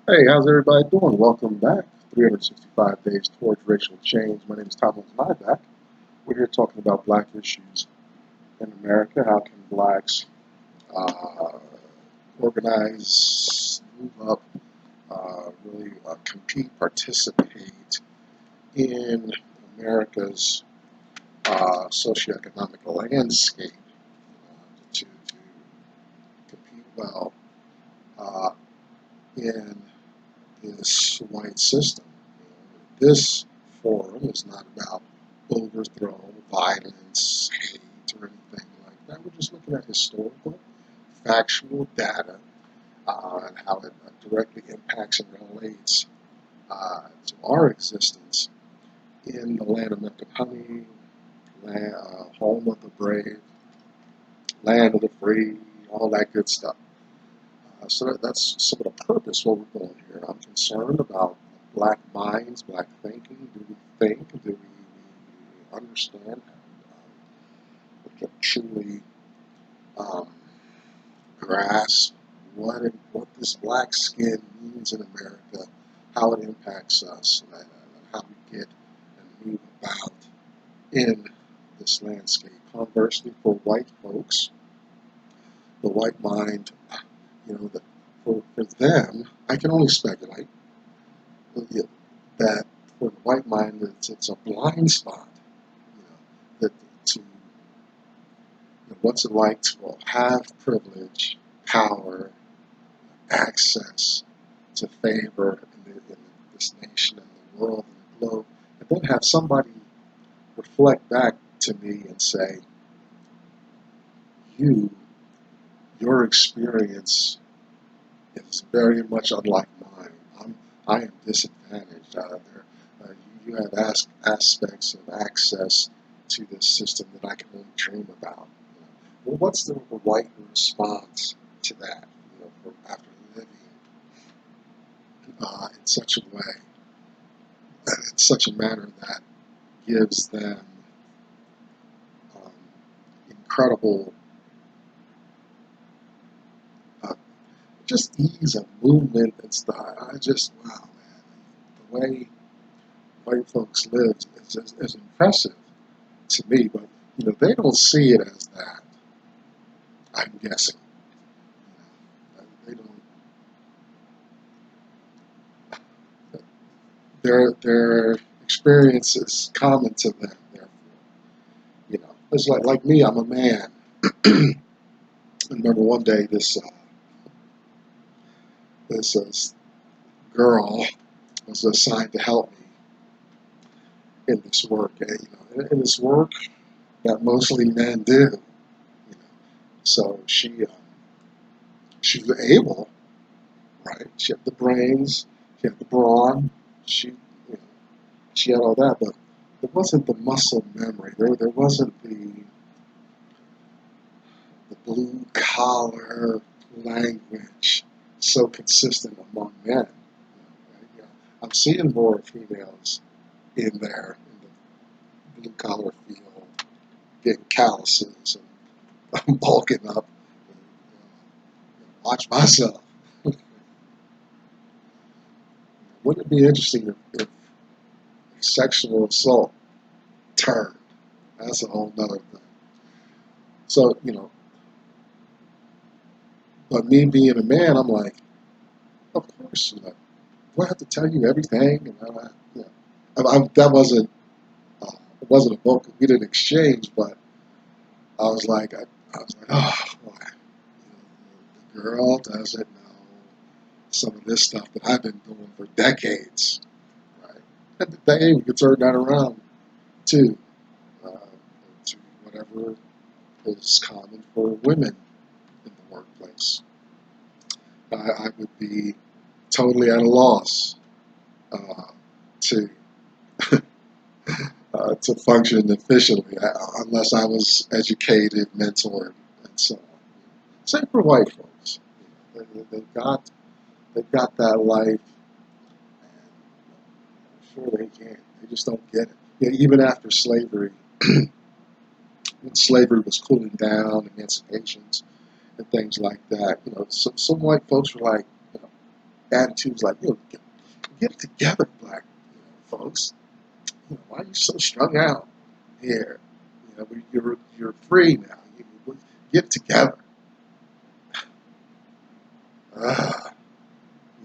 Hey, how's everybody doing? Welcome back. 365 Days Towards Racial Change. My name is Thomas Nyback. We're here talking about black issues in America. How can blacks uh, organize, move up, really compete, participate in America's socioeconomic landscape to compete well uh, in this white system. This forum is not about overthrow, violence, hate, or anything like that. We're just looking at historical, factual data and how it directly impacts and relates to our existence in the land of milk and honey, home of the brave, land of the free, all that good stuff. So that's some of the purpose what we're doing here. I'm concerned about black minds, black thinking. Do we think? Do we understand? We can truly um, grasp what this black skin means in America, how it impacts us, and how we get and move about in this landscape. Conversely, for white folks, the white mind, that for them, I can only speculate that for the white mind, it's a blind spot. That to what's it like to have privilege, power, access to favor in this nation and the world and the globe, and then have somebody reflect back to me and say, you, your experience is very much unlike mine. I am disadvantaged. You have aspects of access to this system that I can only dream about. Well, what's the white response to that? After living in such a way, in such a manner that gives them um, incredible uh, just ease of movement and stuff. Wow, man, the way white folks live is impressive to me, but they don't see it as that. I'm guessing they don't. Their experience is common to them. Therefore, it's like me. I'm a man. I remember one day this girl was assigned to help me in this work, in this work that mostly men do. So she was able, right? She had the brains, she had the brawn, she you know, she had all that, but there wasn't the muscle memory. There wasn't the blue collar language so consistent among men. Right? I'm seeing more females in there in the blue collar field, getting calluses and bulking up. Watch myself. Wouldn't it be interesting if sexual assault turned? That's a whole nother thing. So, but me being a man, I'm like, of course, do I have to tell you everything? And all that? That it wasn't a vocal. We didn't exchange, but I was like, oh boy, the girl doesn't know some of this stuff that I've been doing for decades, right? And today we could turn that around too, uh, to whatever is common for women in the workplace. I would be totally at a loss uh, to to function efficiently unless I was educated, mentored, and so on. Same for white folks. They've got that life, and sure they can. They just don't get it. Even after slavery, when slavery was cooling down, emancipations and things like that, some white folks were like, attitudes like, get it together, black folks. Why are you so strung out here? You're free now. Get it together. Ah,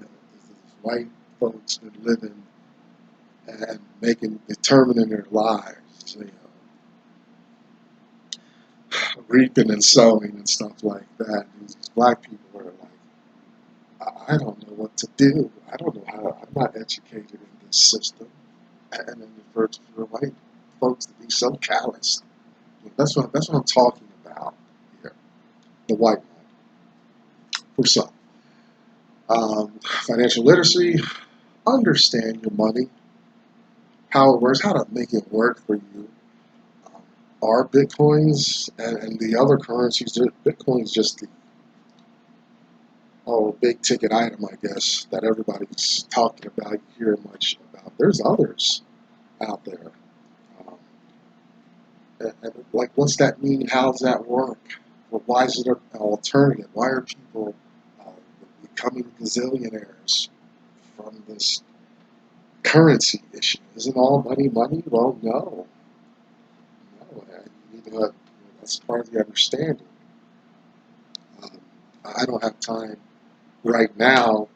these white folks been living and determining their lives, reaping and sowing and stuff like that. These black people are like, I don't know what to do. I don't know how. I'm not educated in this system. And then for white folks to be so callous. That's what I'm talking about here. The white man. For some. Financial literacy, understand your money, how it works, how to make it work for you. Are bitcoins and the other currencies, Bitcoin's just the big ticket item, I guess, that everybody's talking about, you hear much about. There's others out there. And like, what's that mean? How does that work? Well, why is it an alternative? Why are people becoming gazillionaires from this currency issue? Isn't all money money? Well, no. That's part of the understanding. I don't have time right now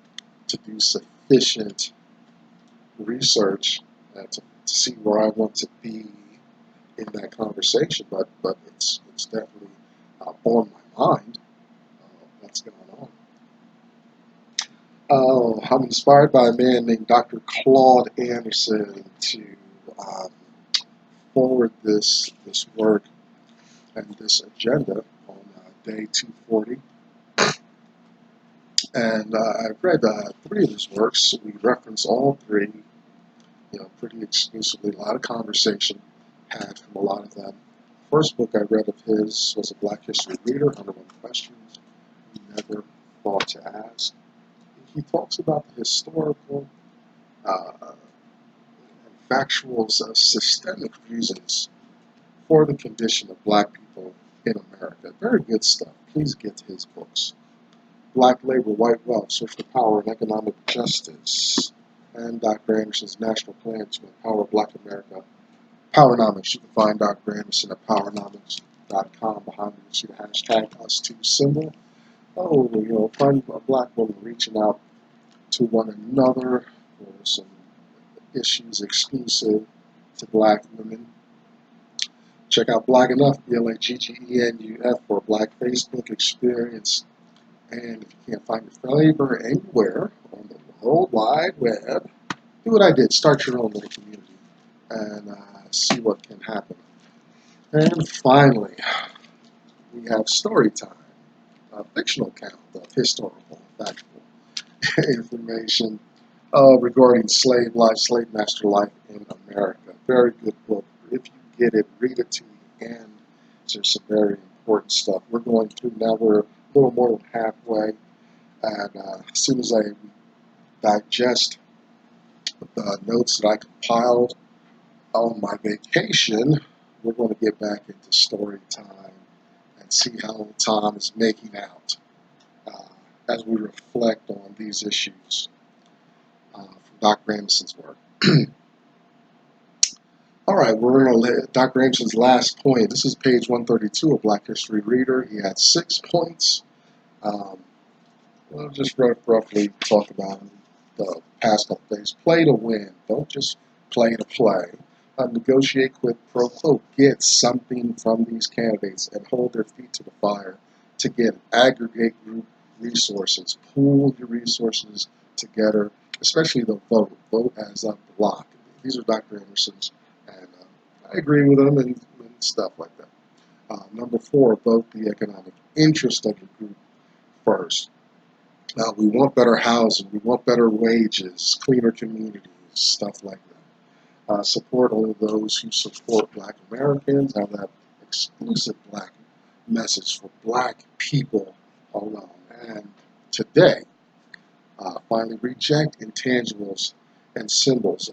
to do sufficient research to see where I want to be in that conversation, but it's definitely on my mind what's going on. I'm inspired by a man named Dr. Claude Anderson to forward this work and this agenda on day 240. And I've read 3 of his works. We reference all 3, pretty exclusively. A lot of conversation had from a lot of them. The first book I read of his was a Black History Reader, 101 Questions You Never Thought to Ask. He talks about the historical and factual systemic reasons for the condition of black people in America. Very good stuff. Please get his books. Black Labor, White Wealth, Social Power, and Economic Justice, and Dr. Anderson's National Plan to Empower Black America. Powernomics. You can find Dr. Anderson at powernomics.com. Behind you see the hashtag #us2 symbol. Find a black woman reaching out to one another for some issues exclusive to black women. Check out Black Enough, BLAGGENUF, for a Black Facebook experience. And if you can't find your flavor anywhere on the World Wide Web, do what I did. Start your own little community and see what can happen. And finally, we have story time, a fictional account of historical and factual information regarding slave life, slave master life in America. Very good book. If you get it, read it to the end. There's some very important stuff. We're going through now. We're a little more than halfway. And as soon as I digest the notes that I compiled on my vacation, we're going to get back into story time and see how Tom is making out as we reflect on these issues from Dr. Anderson's work. All right, we're going to let Dr. Anderson's last point. This is page 132 of Black History Reader. He had 6 points. We'll just roughly talk about the past couple days. Play to win. Don't just play to play. Negotiate quid pro quo. Get something from these candidates and hold their feet to the fire to get aggregate group resources. Pool your resources together, especially the vote. Vote as a block. These are Dr. Anderson's, and I agree with them and stuff like that. Number 4, vote the economic interest of your group first. We want better housing, we want better wages, cleaner communities, stuff like that. Support only those who support black Americans, have that exclusive black message for black people alone. And today, finally reject intangibles and symbols.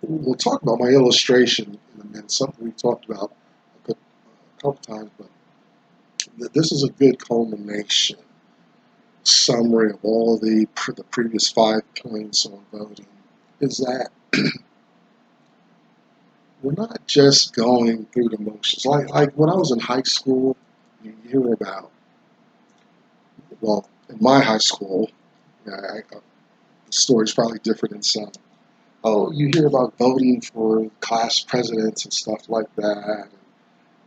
We'll talk about my illustration in a minute, something we've talked about a couple times, but this is a good culmination. summary of all the previous 5 points on voting is that we're not just going through the motions. Like when I was in high school, you hear about, well, in my high school, the story's probably different in some. Oh, you hear about voting for class presidents and stuff like that.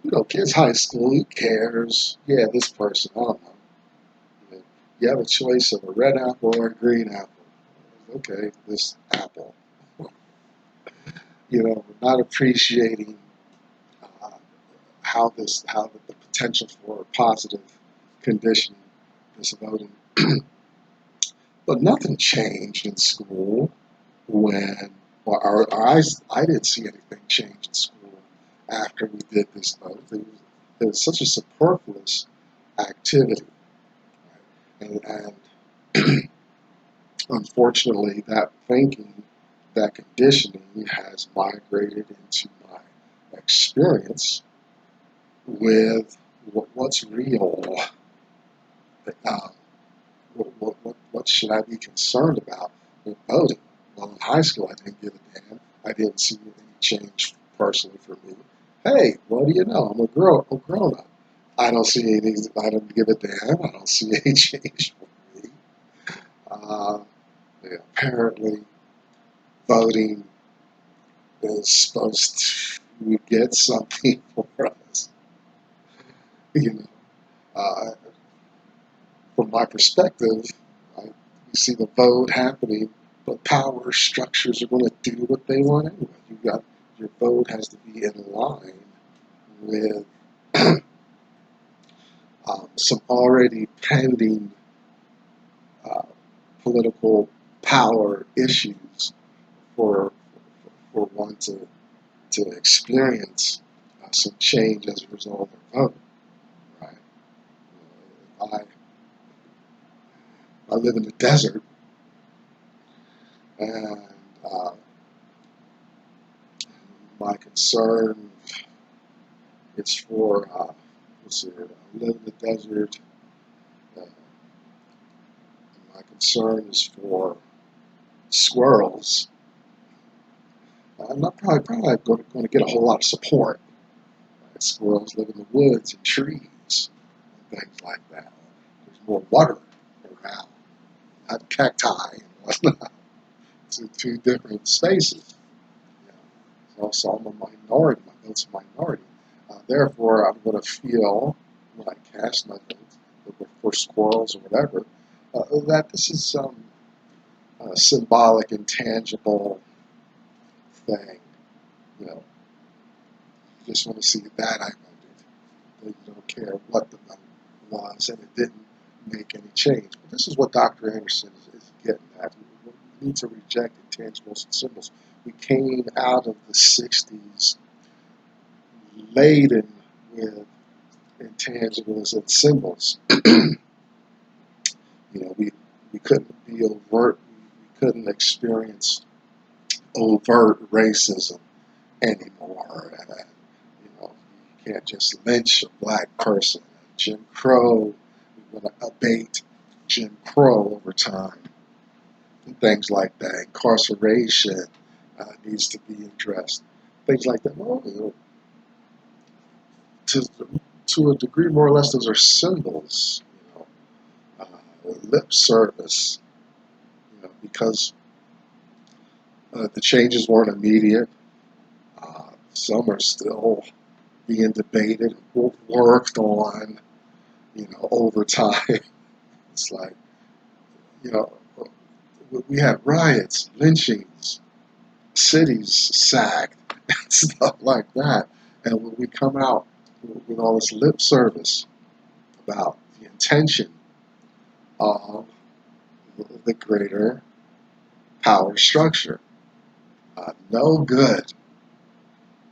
You know, kids high school, who cares? Yeah, this person, I don't know. You have a choice of a red apple or a green apple. Okay, this apple. You know, we're not appreciating uh, how the potential for positive conditioning is voting. But nothing changed in school when, or I didn't see anything change in school after we did this vote. It was such a superfluous activity. And unfortunately, that thinking, that conditioning has migrated into my experience with what's real. Um, what should I be concerned about with voting? Well, in high school, I didn't give a damn. I didn't see any change personally for me. Hey, what do you know? I'm a grown up. I don't see anything. I don't give a damn. I don't see any change for me. Uh, apparently, voting is supposed to get something for us. You know, uh, from my perspective, you see the vote happening, but power structures are going to do what they want anyway. Your vote has to be in line with some already pending uh, political power issues for one to experience some change as a result of their vote. Right? I live in the desert, and my concern is for let's see, I live in the desert. Uh, my concern is for squirrels. I'm not probably going to get a whole lot of support. Right? Squirrels live in the woods and trees and things like that. There's more water around, not cacti and whatnot. It's in 2 different spaces. So I'm a minority. My vote's a minority. Therefore, I'm going to feel when I cast my vote for squirrels or whatever that this is some symbolic, intangible thing. You know, you just want to see that I voted. You don't care what the vote was, and it didn't make any change. But this is what Dr. Anderson is getting at. We need to reject intangibles and symbols. We came out of the 60s laden with intangibles and symbols. You know, we couldn't be overt, we couldn't experience overt racism anymore. You know, you can't just lynch a black person. Jim Crow, we're going to abate Jim Crow over time. And things like that. Incarceration needs to be addressed. Things like that. Well, you know, to a degree, more or less, those are symbols. You know, lip service. You know, because the changes weren't immediate. Some are still being debated, worked on, you know, over time. It's like, you know, we had riots, lynchings, cities sacked, and stuff like that. And when we come out with all this lip service about the intention of the greater power structure, no good.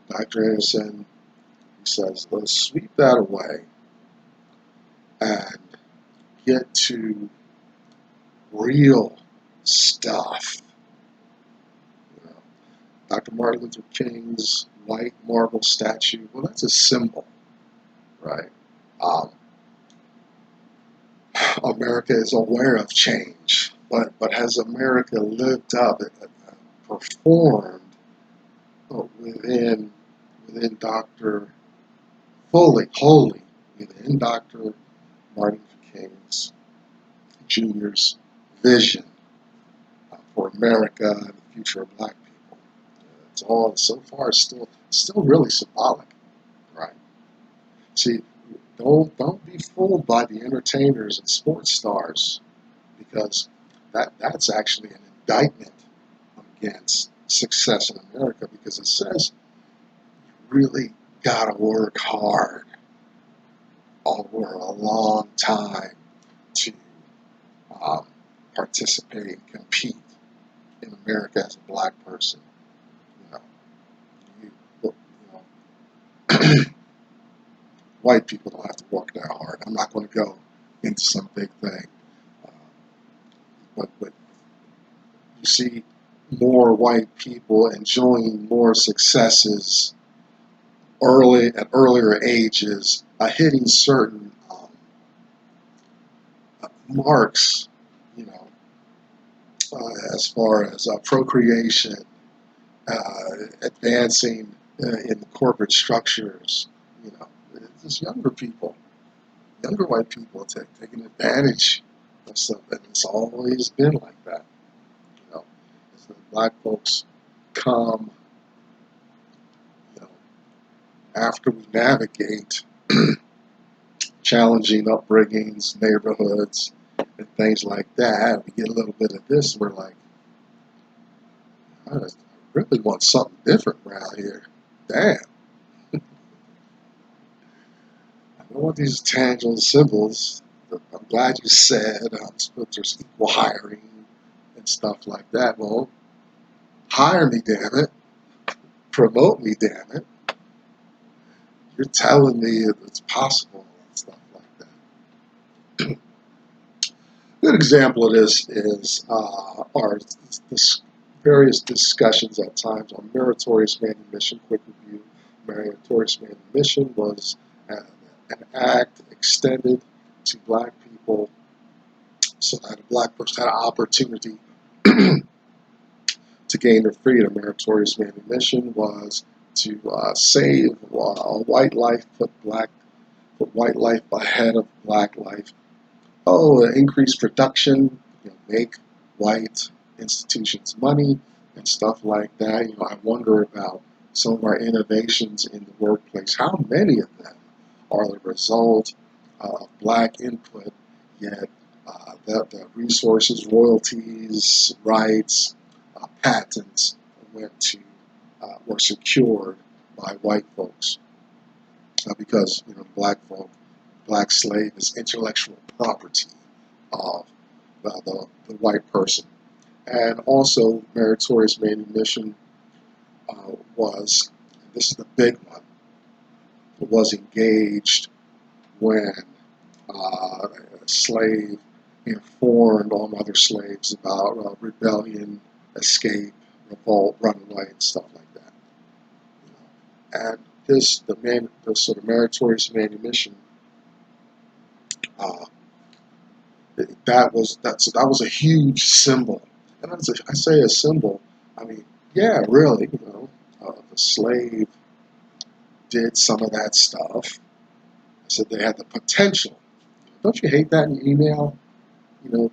Dr. Anderson says, let's sweep that away and get to real stuff. You know, Dr. Martin Luther King's white marble statue, well, that's a symbol, right? America is aware of change, but has America lived up, performed within Dr. wholly within Dr. Martin Luther King Jr.'s vision for America and the future of black people? It's all so far still really symbolic, right? See, don't be fooled by the entertainers and sports stars, because that's actually an indictment against success in America, because it says you really gotta work hard over a long time to um, participate and compete in America as a black person. You know, white people don't have to work that hard. I'm not going to go into some big thing, uh, but you see more white people enjoying more successes at earlier ages, hitting certain marks, you know, as far as procreation, advancing in the corporate structures. You know, it's just younger white people taking advantage of stuff, and it's always been like that. You know, as the black folks come, you know, after we navigate challenging upbringings, neighborhoods, and things like that, we get a little bit of this, and we're like, I really want something different around here. Damn. I don't want these tangible symbols. I'm glad you said there's equal hiring and stuff like that. Well, hire me, damn it. Promote me, damn it. You're telling me it's possible and stuff like that. Good example of this is our various discussions at times on meritorious manumission. Quick review. Meritorious manumission was an act extended to black people so that a black person had an opportunity to gain their freedom. Meritorious manumission was to save a white life, put white life ahead of black life. Increase production, make white institutions money and stuff like that. I wonder about some of our innovations in the workplace. How many of them are the result of black input, yet the resources, royalties, rights, patents were secured by white folks, because black slave is intellectual property of the white person. And also, meritorious manumission this is the big one, was engaged when a slave informed on other slaves about rebellion, escape, revolt, runaway, and stuff like that. And the sort of meritorious manumission, that was a huge symbol. And I say a symbol, I mean, yeah, really, the slave did some of that stuff. I said they had the potential. Don't you hate that in email? You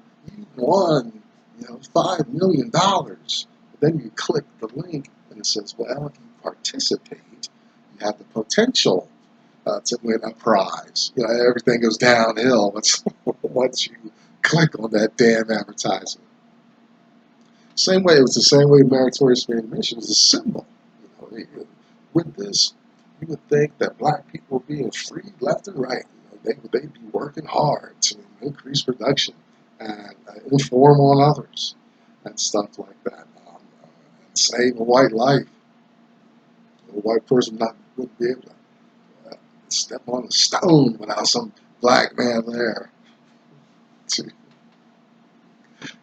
won, $5 million. But then you click the link and it says, well, if you participate, you have the potential to win a prize. Everything goes downhill once you click on that damn advertisement. It was the same way meritorious manumission was a symbol. With this, you would think that black people were being freed left and right. They'd be working hard to increase production and inform on others and stuff like that, and save a white life. A white person wouldn't be able to step on a stone without some black man there to,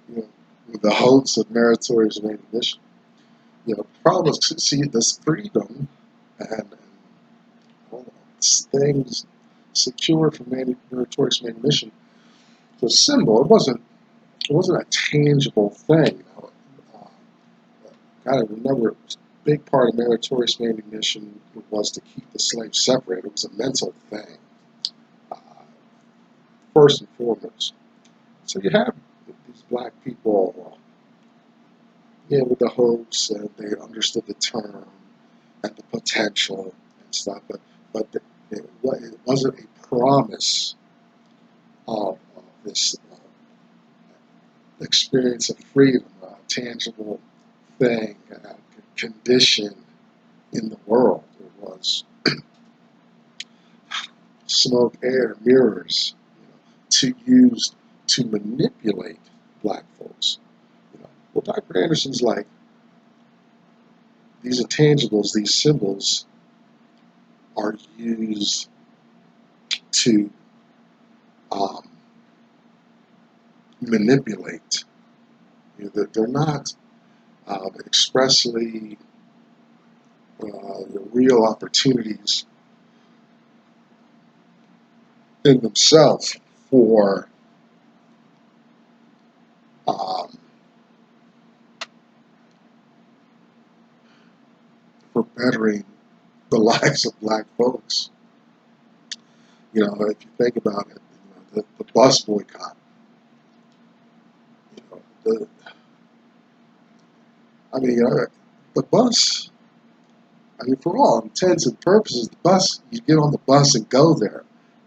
with the hopes of meritorious manumission. The problem is, see, this freedom and all things secured from meritorious manumission the symbol, it wasn't a tangible thing. Gotta remember, a big part of meritorious manumission was to keep the slaves separated. It was a mental thing, uh, first and foremost. So you have these black people, with the hopes, and they understood the term and the potential and stuff, but it wasn't a promise of this experience of freedom, a tangible thing, a condition in the world. It was smoke, air, mirrors, to use to manipulate black folks. Well, Dr. Anderson's like, these intangibles, these symbols, are used to um, manipulate. They're not expressly the real opportunities in themselves for um, bettering the lives of black folks. If you think about it, the bus boycott. You know, the, I mean, the bus. I mean, for all intents and purposes, the bus. You get on the bus and go there.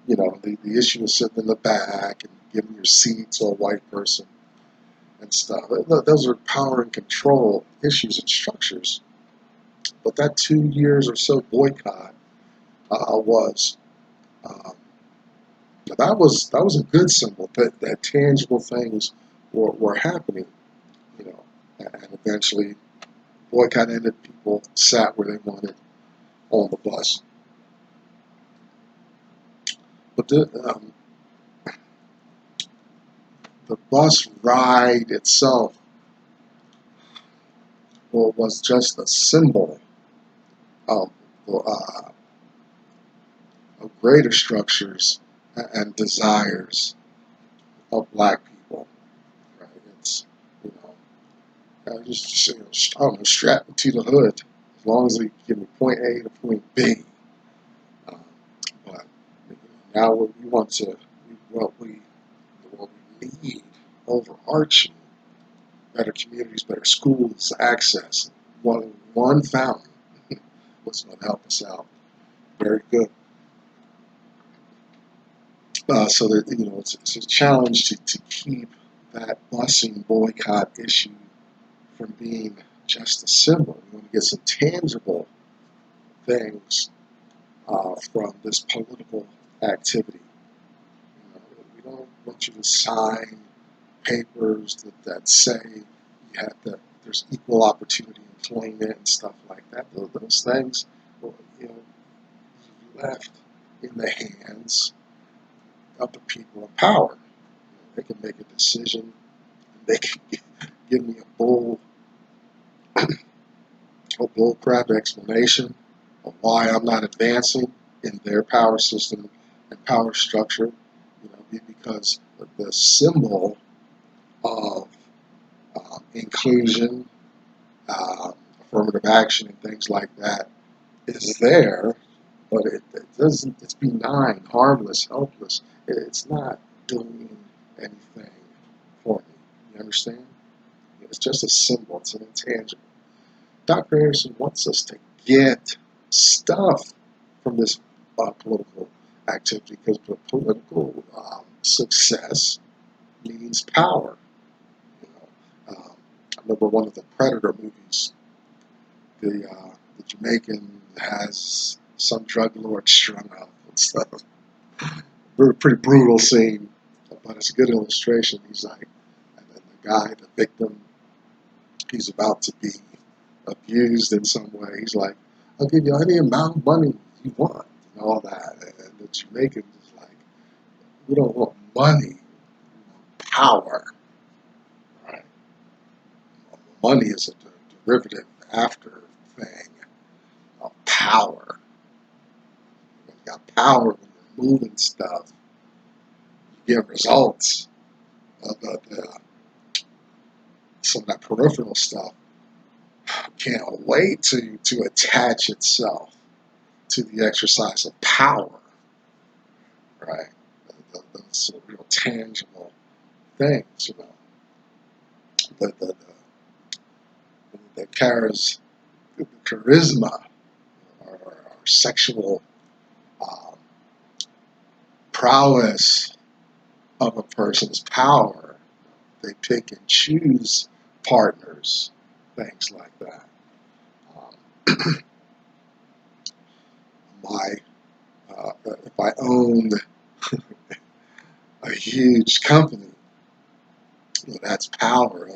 The issue of sitting in the back and giving your seat to a white person and stuff. Those are power and control issues and structures. But that 2 years or so boycott was that was a good symbol. That tangible things were happening. And eventually boycott ended. People sat where they wanted on the bus. But the bus ride itself was just a symbol of, uh, of greater structures and desires of black people. Right? It's just I don't know, strap to the hood as long as we get from point A to point B. Uh, but now we want to what we need overarching better communities, better schools, access. One fountain was going to help us out. Very good. So that it's a challenge to keep that busing boycott issue from being just a symbol. We want to get some tangible things from this political activity. We don't want you to sign papers that say you have to. There's equal opportunity employment and stuff like that. Those things, left in the hands of the people in power. They can make a decision. They can give me a bull crap explanation of why I'm not advancing in their power system and power structure. Because the symbol of inclusion, affirmative action, and things like that is there, but it doesn't. It's benign, harmless, helpless. It's not doing anything for me. You understand? It's just a symbol. It's an intangible. Dr. Anderson wants us to get stuff from this political activity, because political success means power. I remember one of the Predator movies. The Jamaican has some drug lord strung up and stuff. Pretty brutal scene, but it's a good illustration. He's like, and then the guy, the victim, he's about to be abused in some way. He's like, I'll give you any amount of money you want and all that. And the Jamaican is like, we don't want money, we want power. Right? Money is a derivative after thing of power. When you got power, when you're moving stuff, you get results. some of that peripheral stuff can't wait to attach itself to the exercise of power, right? Those real tangible things, you know, that carries the charisma or sexual um, prowess of a person's power. They pick and choose partners, things like that. Um, if I owned a huge company, that's power,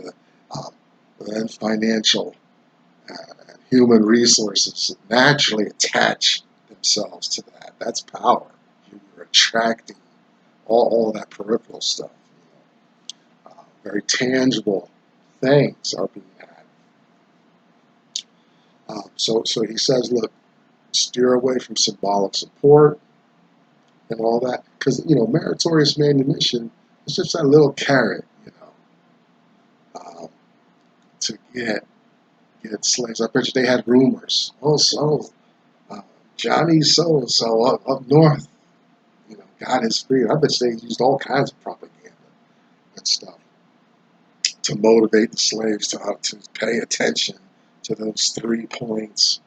and financial and human resources naturally attach themselves to that. That's power. You're attracting all that peripheral stuff. Very tangible things are being had. So he says, look, steer away from symbolic support and all that, because meritorious manumission is just that little carrot, to get slaves. I bet you they had rumors. Oh, so Johnny so and so up north, got his freedom. I bet they used all kinds of propaganda and stuff to motivate the slaves to pay attention to those 3 points,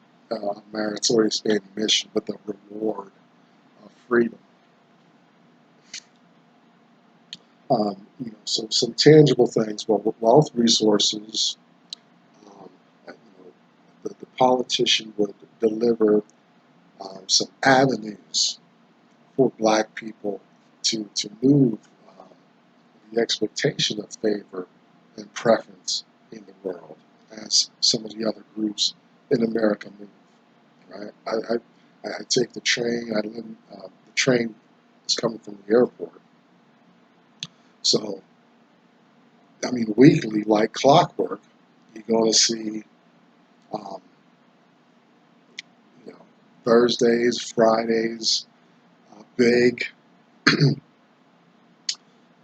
meritorious manumission with the reward of freedom. So some tangible things. Well, wealth resources. The politician would deliver some avenues for black people to move the expectation of favor and preference in the world as some of the other groups in America move. Right? I take the train. The train is coming from the airport. So, weekly, like clockwork, you're going to see, um, Thursdays, Fridays, big,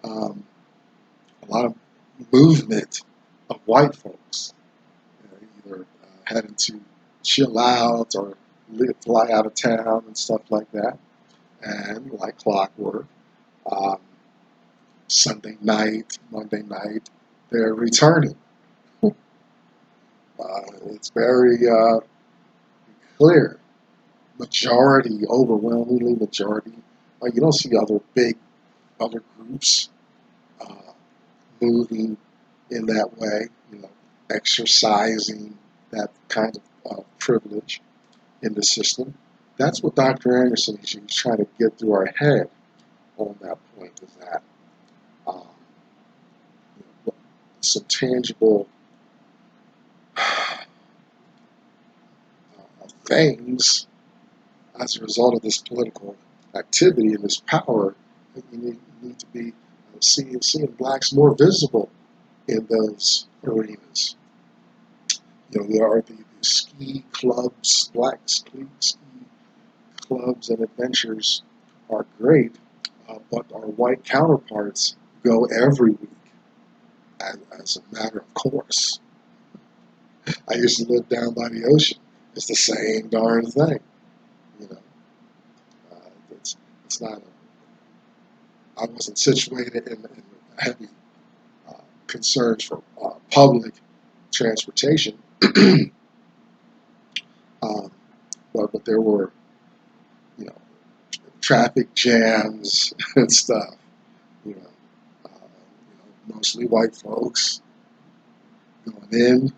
um, a lot of movement of white folks, either heading to chill out or fly out of town and stuff like that. And like clockwork, um, Sunday night, Monday night, they're returning. It's very clear. Majority, overwhelmingly majority. You don't see other groups uh, moving in that way, exercising that kind of privilege in the system. That's what Dr. Anderson is trying to get through our head on that point, is that um, some tangible things as a result of this political activity and this power. You need to be seeing blacks more visible in those arenas. There are the ski clubs, black ski clubs and adventures are great, but our white counterparts go every week as a matter of course. I used to live down by the ocean. It's the same darn thing. It's not. I wasn't situated in heavy concerns for public transportation, but there were, traffic jams and stuff. You know, mostly white folks going in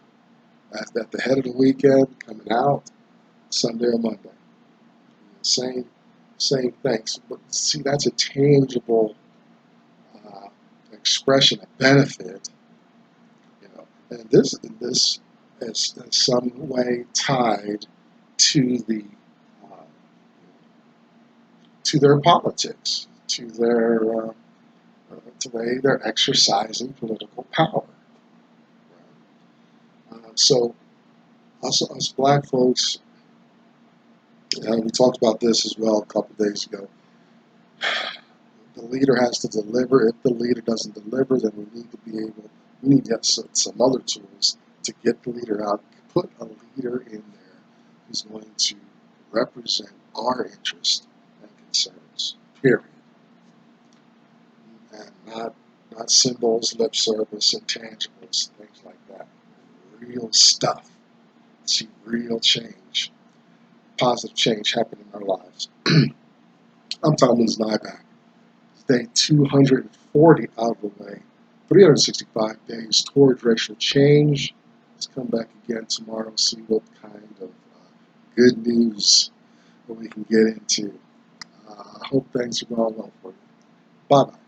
at the head of the weekend, coming out Sunday or Monday. Same things. But see, that's a tangible expression of benefit. And this is in some way tied to to their politics, to the way they're exercising political power. So us black folks, we talked about this as well a couple of days ago. The leader has to deliver. If the leader doesn't deliver, then we need to have some other tools to get the leader out, put a leader in there who's going to represent our interests and concerns, period. And not symbols, lip service, intangibles, things like that. Real stuff. See real change, positive change happen in our lives. I'm Tom Lose Nyback. Day 240 out of the way. 365 days toward racial change. Let's come back again tomorrow, see what kind of good news that we can get into. I hope things are going well for you. Bye-bye.